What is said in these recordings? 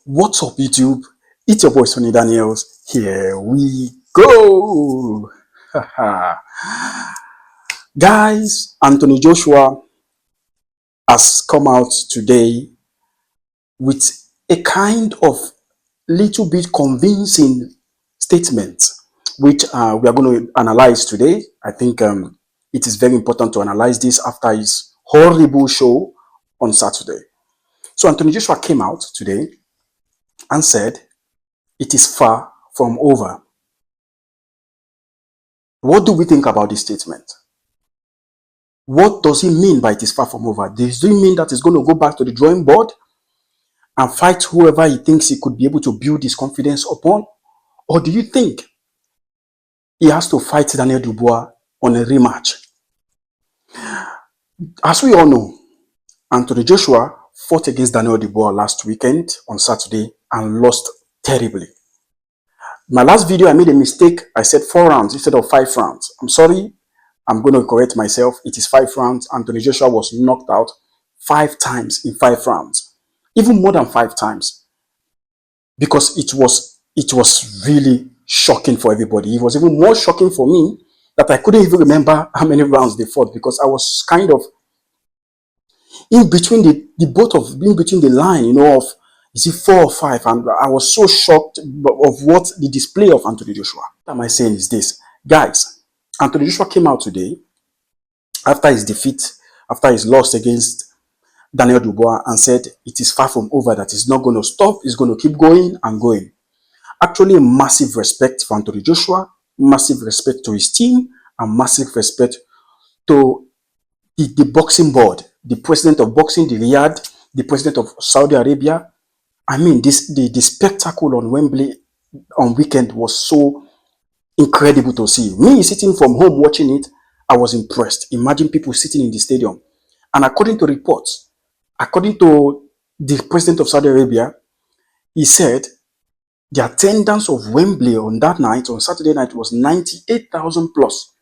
What's up, YouTube? It's your boy Sonny Daniels. Here we go. Guys, Anthony Joshua has come out today with a kind of little bit convincing statement, which we are going to analyze today. I think it is very important to analyze this after his horrible show on Saturday. So Anthony Joshua came out today and said, it is far from over. What do we think about this statement? What does he mean by it is far from over? Does he mean that he's going to go back to the drawing board and fight whoever he thinks he could be able to build his confidence upon? Or do you think he has to fight Daniel Dubois on a rematch? As we all know, Anthony Joshua fought against Daniel Dubois last weekend on Saturday and lost terribly. My last video, I made a mistake. I said 4 rounds instead of 5 rounds. I'm sorry. I'm going to correct myself. It is 5 rounds. Anthony Joshua was knocked out 5 times in 5 rounds. Even more than 5 times. Because it was really shocking for everybody. It was even more shocking for me that I couldn't even remember how many rounds they fought, because I was kind of in between in between the line, of is it 4 or 5, and I was so shocked of what the display of Anthony Joshua. What am I saying is this, guys? Anthony Joshua came out today after his defeat, after his loss against Daniel Dubois, and said it is far from over, that it's not going to stop, it's going to keep going and going. Actually, massive respect for Anthony Joshua, massive respect to his team, and massive respect to the boxing board, the president of boxing, the Riyadh, the president of Saudi Arabia. I mean, the spectacle on Wembley on weekend was so incredible to see. Me sitting from home watching it, I was impressed. Imagine people sitting in the stadium. And according to reports, according to the president of Saudi Arabia, he said the attendance of Wembley on that night, on Saturday night, was 98,000 plus.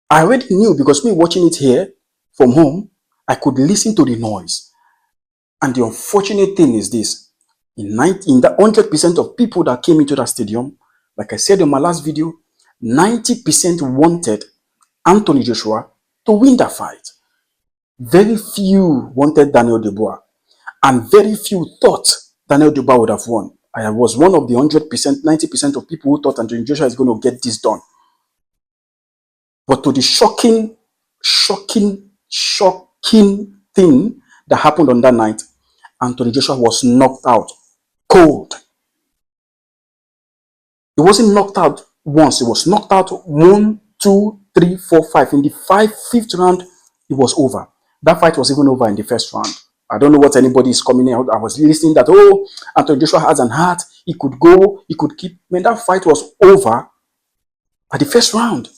I already knew, because me watching it here from home, I could listen to the noise. And the unfortunate thing is this, in the 100% of people that came into that stadium, like I said in my last video, 90% wanted Anthony Joshua to win that fight. Very few wanted Daniel Dubois, and very few thought Daniel Dubois would have won. I was one of the 100%, 90% of people who thought Anthony Joshua is going to get this done. But to the shocking thing that happened on that night, Anthony Joshua was knocked out cold. He wasn't knocked out once. He was knocked out 1, 2, 3, 4, 5. In the 5th round, it was over. That fight was even over in the 1st round. I don't know what anybody is coming out. I was listening that, oh, Anthony Joshua has an heart. He could go. He could keep. When that fight was over at the 1st round,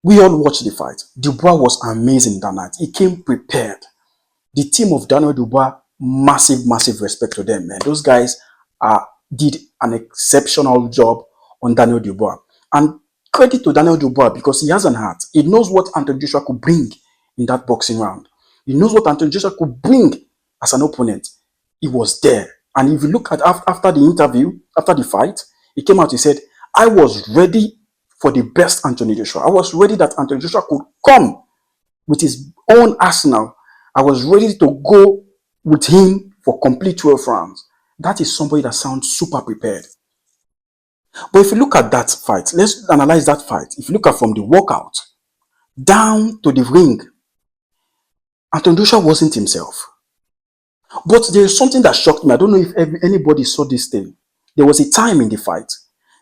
we all watched the fight. Dubois was amazing that night. He came prepared. The team of Daniel Dubois, massive respect to them, man. Those guys did an exceptional job on Daniel Dubois. And credit to Daniel Dubois, because he has an heart. He knows what Anthony Joshua could bring in that boxing round. He knows what Anthony Joshua could bring as an opponent. He was there. And if you look at after the interview, after the fight, he came out, he said, I was ready for the best Anthony Joshua. I was ready that Anthony Joshua could come with his own arsenal. I was ready to go with him for complete 12 rounds. That is somebody that sounds super prepared. But if you look at that fight, let's analyze that fight. If you look at from the walkout down to the ring, Anthony Joshua wasn't himself. But there is something that shocked me. I don't know if anybody saw this thing. There was a time in the fight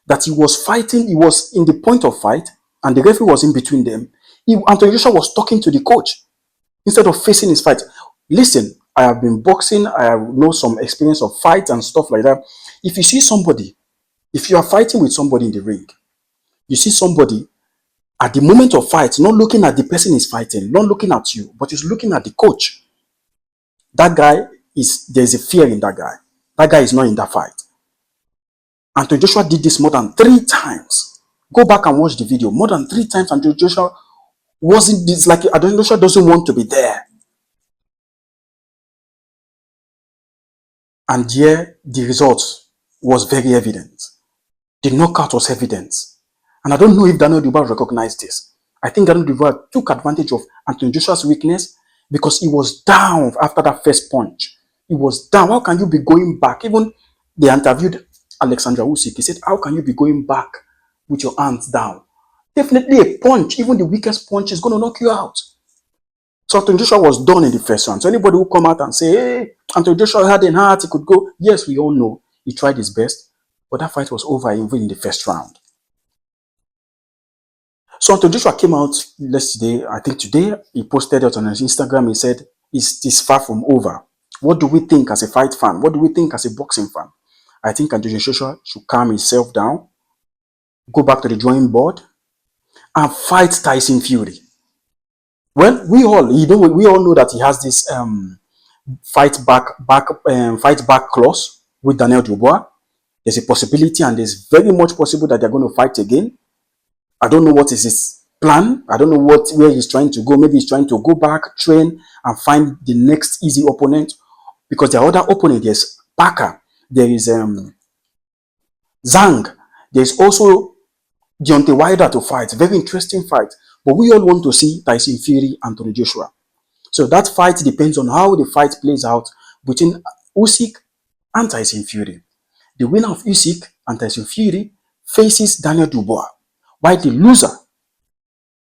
that he was fighting. He was in the point of fight, and the referee was in between them. Anthony Joshua was talking to the coach instead of facing his fight. Listen, I have been boxing. I know some experience of fight and stuff like that. If you see somebody, if you are fighting with somebody in the ring, you see somebody at the moment of fight, not looking at the person is fighting, not looking at you, but he's looking at the coach. That guy there's a fear in that guy. That guy is not in that fight. Anthony Joshua did this more than 3 times. Go back and watch the video. More than 3 times Anthony Joshua wasn't this, like Anthony Joshua doesn't want to be there. And here, the result was very evident. The knockout was evident. And I don't know if Daniel Dubois recognized this. I think Daniel Dubois took advantage of Anthony Joshua's weakness because he was down after that first punch. He was down. How can you be going back? Even they interviewed Alexandra Usyk. He said, how can you be going back with your hands down? Definitely a punch, even the weakest punch, is going to knock you out. So Anthony Joshua was done in the first round. So anybody who come out and say, hey, Anthony Joshua had an heart, he could go. Yes, we all know he tried his best, but that fight was over even in the first round. So Anthony Joshua came out yesterday, I think today, he posted it on his Instagram. He said, it's far from over. What do we think as a fight fan? What do we think as a boxing fan? I think Anthony Joshua should calm himself down, go back to the drawing board, and fight Tyson Fury. Well, we all know that he has this fight back clause with Daniel Dubois. There's a possibility, and there's very much possible that they're going to fight again. I don't know what is his plan. I don't know where he's trying to go. Maybe he's trying to go back, train, and find the next easy opponent. Because the other opponent, there's Parker, there is Zhang, there's also Deontay Wilder to fight. Very interesting fight. But we all want to see Tyson Fury and Anthony Joshua. So that fight depends on how the fight plays out between Usyk and Tyson Fury. The winner of Usyk and Tyson Fury faces Daniel Dubois, while the loser,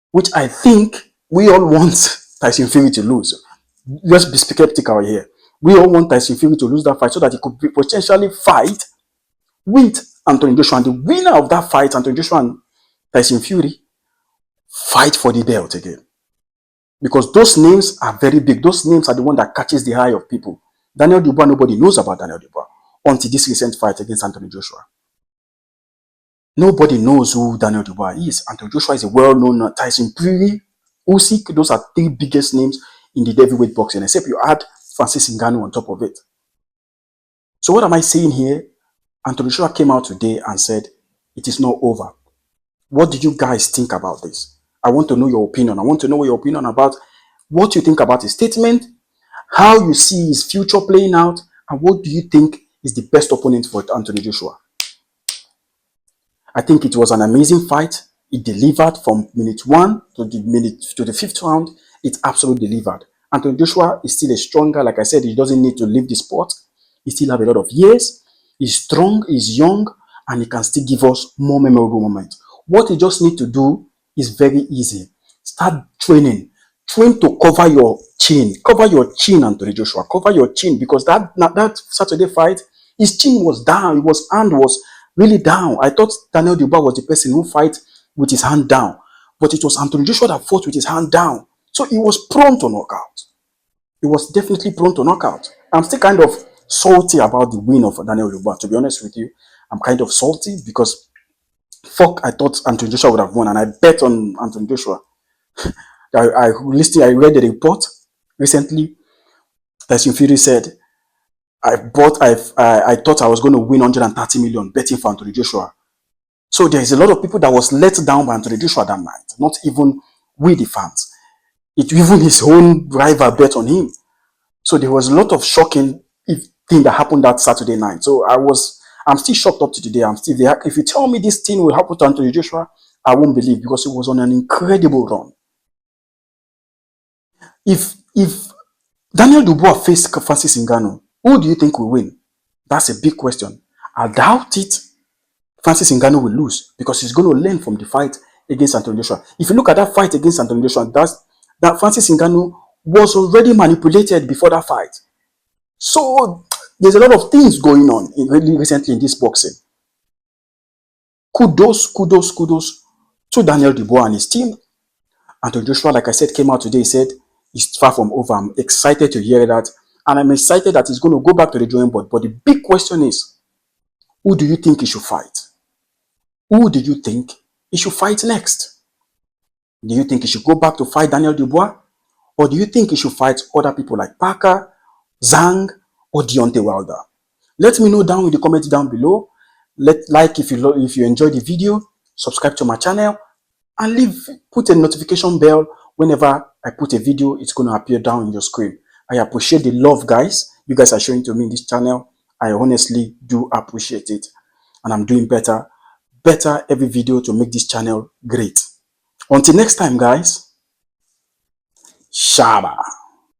which I think we all want Tyson Fury to lose. Let's be skeptical here. We all want Tyson Fury to lose that fight so that he could potentially fight with Anthony Joshua. And the winner of that fight, Anthony Joshua and Tyson Fury, fight for the belt again. Because those names are very big. Those names are the one that catches the eye of people. Daniel Dubois, nobody knows about Daniel Dubois until this recent fight against Anthony Joshua. Nobody knows who Daniel Dubois is. Anthony Joshua is a well-known. Tyson Fury, Usyk, those are three biggest names in the heavyweight boxing, except you add Francis Ngannou on top of it. So what am I saying here? Anthony Joshua came out today and said, it is not over. What do you guys think about this? I want to know your opinion. I want to know your opinion about what you think about his statement, how you see his future playing out, and what do you think is the best opponent for Anthony Joshua. I think it was an amazing fight. It delivered from minute 1 to the 5th round. It absolutely delivered. Anthony Joshua is still a stronger, like I said, he doesn't need to leave the sport. He still have a lot of years. He's strong, he's young, and he can still give us more memorable moments. What he just need to do is very easy. Start training. Train to cover your chin. Cover your chin, Anthony Joshua. Cover your chin, because that Saturday fight, his chin was down. His hand was really down. I thought Daniel Dubois was the person who fight with his hand down. But it was Anthony Joshua that fought with his hand down. So he was prone to knockout. He was definitely prone to knockout. I'm still kind of salty about the win of Daniel Dubois, to be honest with you. I'm kind of salty because I thought Anthony Joshua would have won, and I bet on Anthony Joshua. I read the report recently. Tyson Fury said, I thought I was going to win 130 million betting for Anthony Joshua. So there is a lot of people that was let down by Anthony Joshua that night. Not even we, the fans. Even his own rival bet on him. So there was a lot of shocking thing that happened that Saturday night. So I'm still shocked up to today. If you tell me this thing will happen to Anthony Joshua, I won't believe, because he was on an incredible run. If Daniel Dubois faced Francis Ngannou, who do you think will win? That's a big question. I doubt it. Francis Ngannou will lose, because he's going to learn from the fight against Anthony Joshua. If you look at that fight against Anthony Joshua, that Francis Ngannou was already manipulated before that fight. So there's a lot of things going on recently in this boxing. Kudos to Daniel Dubois and his team. Anthony Joshua, like I said, came out today, said it's far from over. I'm excited to hear that. And I'm excited that he's going to go back to the drawing board. But the big question is, who do you think he should fight? Who do you think he should fight next? Do you think he should go back to fight Daniel Dubois? Or do you think he should fight other people like Parker, Zhang, or Deontay Wilder? Let me know down in the comments down below. Like if you enjoyed the video, subscribe to my channel, and put a notification bell. Whenever I put a video, it's going to appear down on your screen. I appreciate the love, guys, you guys are showing to me in this channel. I honestly do appreciate it. And I'm doing better every video to make this channel great. Until next time, guys. Shaba.